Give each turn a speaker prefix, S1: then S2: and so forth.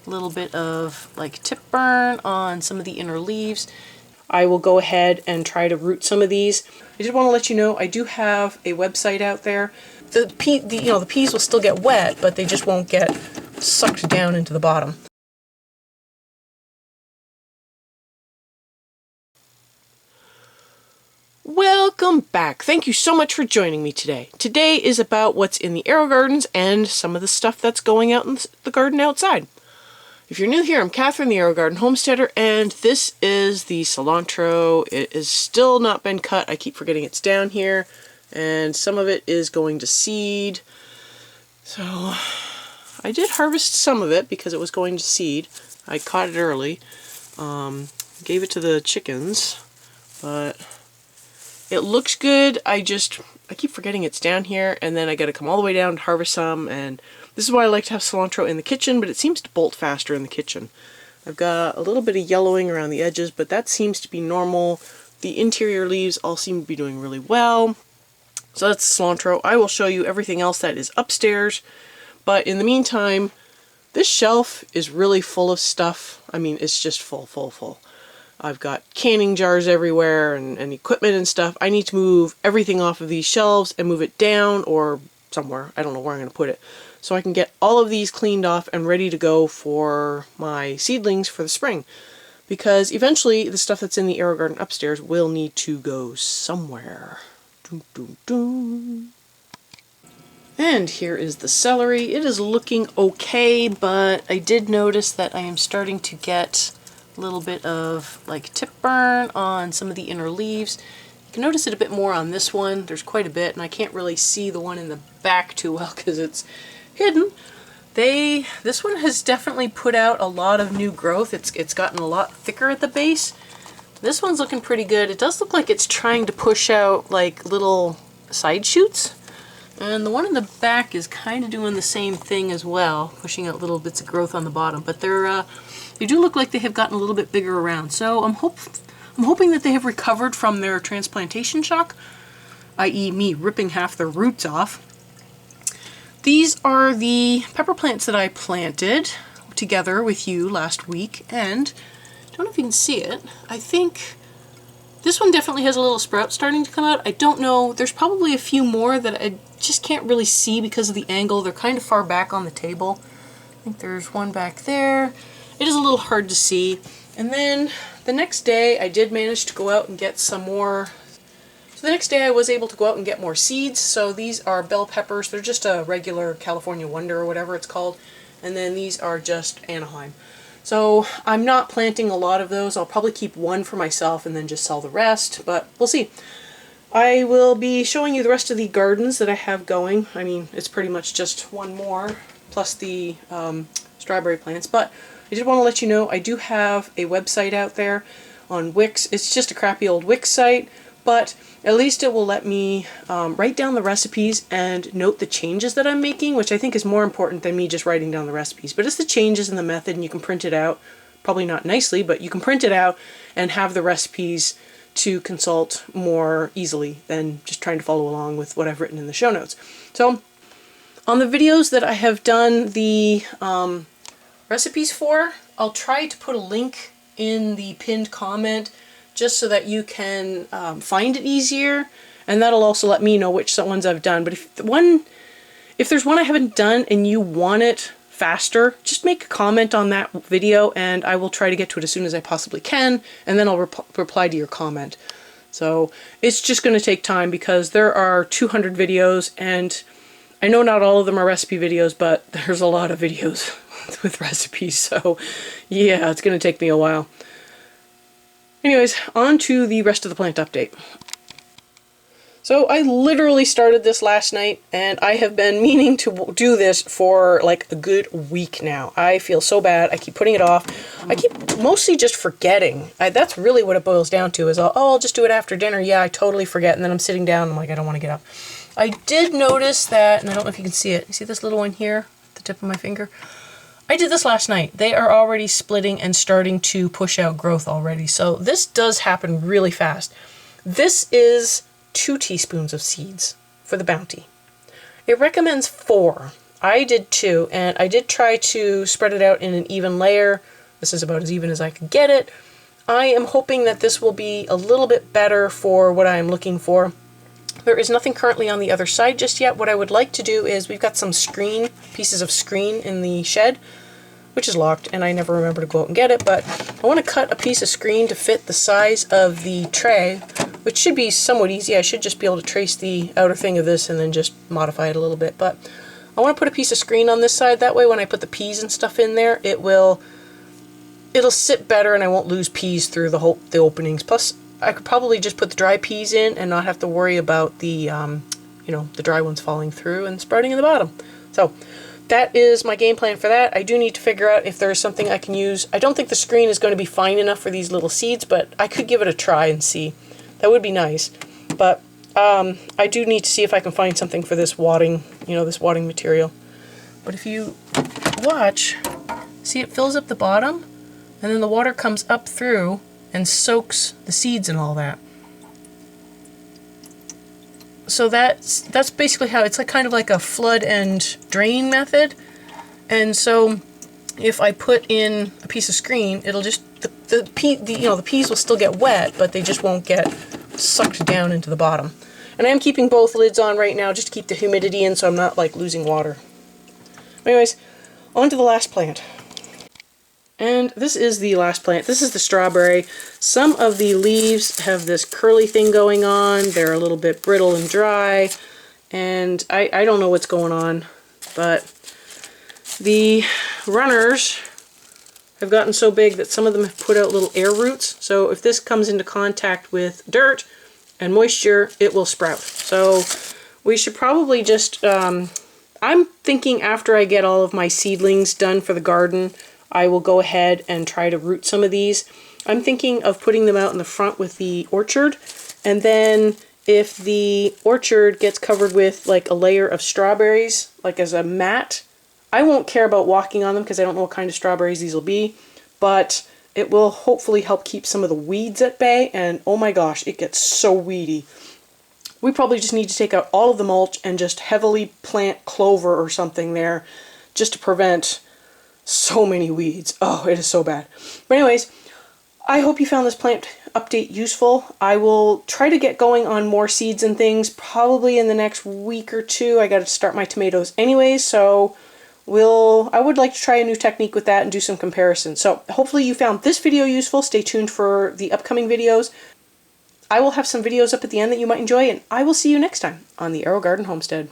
S1: a little bit of like tip burn on some of the inner leaves. I will go ahead and try to root some of these. I just want to let you know I do have a website out there. The peas will still get wet, but they just won't get sucked down into the bottom. Welcome back. Thank you so much for joining me today. Today is about what's in the Aerogardens and some of the stuff that's going out in the garden outside. If you're new here, I'm Catherine, the Aerogarden homesteader, and this is the cilantro. It has still not been cut. I keep forgetting it's down here, and some of it is going to seed. So I did harvest some of it because it was going to seed. I caught it early. Gave it to the chickens, but it looks good. I keep forgetting it's down here, and then I got to come all the way down to harvest some, and this is why I like to have cilantro in the kitchen, but it seems to bolt faster in the kitchen. I've got a little bit of yellowing around the edges, but that seems to be normal. The interior leaves all seem to be doing really well. So that's cilantro. I will show you everything else that is upstairs, but in the meantime, this shelf is really full of stuff. I mean, it's just full. I've got canning jars everywhere and equipment and stuff. I need to move everything off of these shelves and move it down or somewhere. I don't know where I'm going to put it. So I can get all of these cleaned off and ready to go for my seedlings for the spring. Because eventually the stuff that's in the Aerogarden upstairs will need to go somewhere. Dun, dun, dun. And here is the celery. It is looking okay, but I did notice that I am starting to get a little bit of like tip burn on some of the inner leaves. You can notice it a bit more on this one. There's quite a bit, and I can't really see the one in the back too well because it's hidden. This one has definitely put out a lot of new growth. It's gotten a lot thicker at the base. This one's looking pretty good. It does look like it's trying to push out like little side shoots. And the one in the back is kind of doing the same thing as well, pushing out little bits of growth on the bottom. But they do look like they have gotten a little bit bigger around. So I'm hoping that they have recovered from their transplantation shock, i.e. me ripping half their roots off. These are the pepper plants that I planted together with you last week, and I don't know if you can see it. I think this one definitely has a little sprout starting to come out. I don't know. There's probably a few more that I just can't really see because of the angle. They're kind of far back on the table. I think there's one back there. It is a little hard to see. And then the next day I did manage to go out and get some more. So the next day I was able to go out and get more seeds. So these are bell peppers. They're just a regular California Wonder or whatever it's called. And then these are just Anaheim. So I'm not planting a lot of those. I'll probably keep one for myself and then just sell the rest, but we'll see. I will be showing you the rest of the gardens that I have going. I mean, it's pretty much just one more, plus the strawberry plants, but I did want to let you know I do have a website out there on Wix. It's just a crappy old Wix site, but at least it will let me write down the recipes and note the changes that I'm making, which I think is more important than me just writing down the recipes. But it's the changes in the method, and you can print it out. Probably not nicely, but you can print it out and have the recipes to consult more easily than just trying to follow along with what I've written in the show notes. So on the videos that I have done the recipes for, I'll try to put a link in the pinned comment just so that you can find it easier, and that'll also let me know which ones I've done. But if there's one I haven't done and you want it faster, just make a comment on that video and I will try to get to it as soon as I possibly can, and then I'll reply to your comment. So it's just going to take time because there are 200 videos, and I know not all of them are recipe videos, but there's a lot of videos with recipes, so yeah, it's going to take me a while. Anyways, on to the rest of the plant update. So I literally started this last night, and I have been meaning to do this for like a good week now. I feel so bad. I keep putting it off. I keep mostly just forgetting. That's really what it boils down to is, I'll just do it after dinner. Yeah, I totally forget, and then I'm sitting down and I'm like, I don't want to get up. I did notice that, and I don't know if you can see it. You see this little one here at the tip of my finger? I did this last night. They are already splitting and starting to push out growth already. So this does happen really fast. This is 2 teaspoons of seeds for the Bounty. It recommends 4. I did too, and I did try to spread it out in an even layer. This is about as even as I could get it. I am hoping that this will be a little bit better for what I'm looking for. There is nothing currently on the other side just yet. What I would like to do is, we've got some pieces of screen in the shed, which is locked, and I never remember to go out and get it, but I want to cut a piece of screen to fit the size of the tray, which should be somewhat easy. I should just be able to trace the outer thing of this and then just modify it a little bit. But I want to put a piece of screen on this side. That way when I put the peas and stuff in there, it'll sit better and I won't lose peas through the openings. Plus, I could probably just put the dry peas in and not have to worry about the the dry ones falling through and sprouting in the bottom. So that is my game plan for that. I do need to figure out if there's something I can use. I don't think the screen is going to be fine enough for these little seeds, but I could give it a try and see. That would be nice. But I do need to see if I can find something for this wadding, this wadding material. But if you watch, see, it fills up the bottom, and then the water comes up through and soaks the seeds and all that. So that's basically how it's kind of like a flood and drain method. And so if I put in a piece of screen, it'll just the peas will still get wet, but they just won't get sucked down into the bottom. And I am keeping both lids on right now just to keep the humidity in, so I'm not like losing water. Anyways, on to the last plant. And this is the last plant. This is the strawberry. Some of the leaves have this curly thing going on. They're a little bit brittle and dry. And I don't know what's going on. But the runners have gotten so big that some of them have put out little air roots. So if this comes into contact with dirt and moisture, it will sprout. So we should probably just... I'm thinking after I get all of my seedlings done for the garden, I will go ahead and try to root some of these. I'm thinking of putting them out in the front with the orchard, and then if the orchard gets covered with like a layer of strawberries, like as a mat, I won't care about walking on them because I don't know what kind of strawberries these will be, but it will hopefully help keep some of the weeds at bay, and oh my gosh, it gets so weedy. We probably just need to take out all of the mulch and just heavily plant clover or something there just to prevent so many weeds. Oh, it is so bad. But anyways, I hope you found this plant update useful. I will try to get going on more seeds and things probably in the next week or two. I got to start my tomatoes anyways, so I would like to try a new technique with that and do some comparisons. So hopefully you found this video useful. Stay tuned for the upcoming videos. I will have some videos up at the end that you might enjoy, and I will see you next time on the Aerogarden Homestead.